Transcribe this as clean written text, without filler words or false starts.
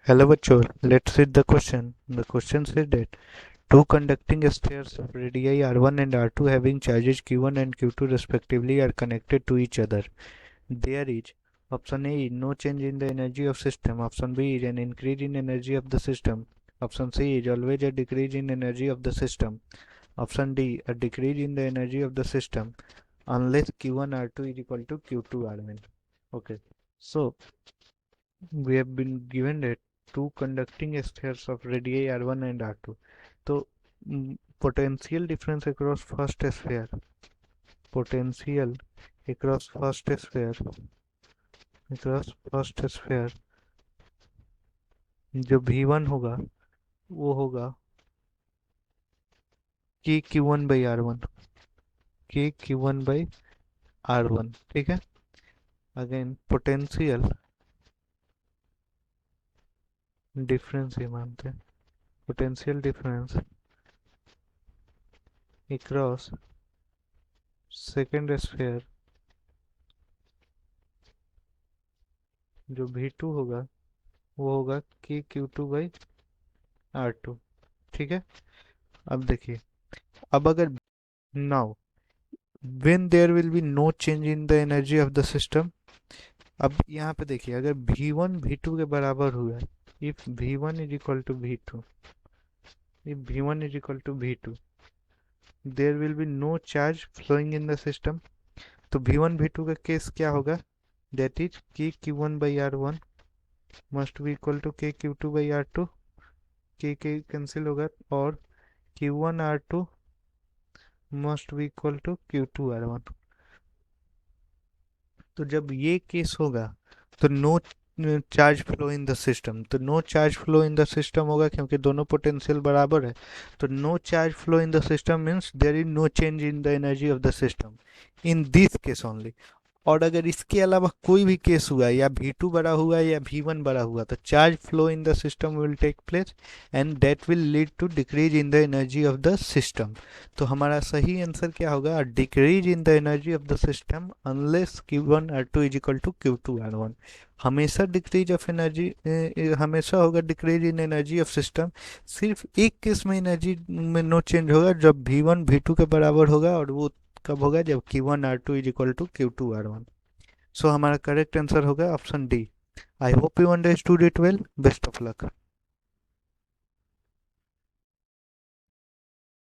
Hello bachcho, let's read the question. The question says that two conducting spheres of radii r1 and r2 having charges q1 and q2 respectively are connected to each other. There is option A, no change in the energy of system. Option B is an increase in energy of the system. Option C is always a decrease in energy of the system. Option D, a decrease in the energy of the system unless q1 r2 is equal to q2 r1. Okay, so we have been given that two conducting spheres of radii r1 and r2. So potential difference across first sphere, potential across first sphere, across first sphere जो v1 होगा वो होगा k q1 by r1, k q1 by r1. ठीक है, again potential difference ही मानते हैं, potential difference across second sphere जो v2 होगा वो होगा k q2 by r2. ठीक है, अब देखिए, अब अगर now when there will be no change in the energy of the system, अब यहाँ पे देखिए अगर v1 v2 के बराबर हुआ, if v1 is equal to v2, if v1 is equal to v2, there will be no charge flowing in the system. तो v1 v2 का केस क्या होगा, that is k q1 by r1 must be equal to k q2 by r2, k cancel होगा और q1 r2 must be equal to q2 r1. तो जब ये case होगा तो no charge flow in the system, तो no charge flow in the system होगा क्योंकि दोनों पोटेंशियल बराबर है. तो no charge flow in the system means there is no change in the energy of the system in this case only. और अगर इसके अलावा कोई भी केस हुआ या v2 बड़ा हुआ या v1 बड़ा हुआ तो charge flow in the system will take place and that will lead to decrease in the energy of the system. तो हमारा सही आंसर क्या होगा, decrease in the energy of the system unless q1 r2 is equal to q2 r1. हमेशा decrease of energy, हमेशा होगा decrease in energy of system. सिर्फ एक केस में एनर्जी में नो चेंज होगा जब v1 v2 के बराबर होगा, और वो कब होगा, जब q1 r2 is equal to q2 r1. सो हमारा करेक्ट आंसर होगा option D. I hope you understood it well. Best of luck.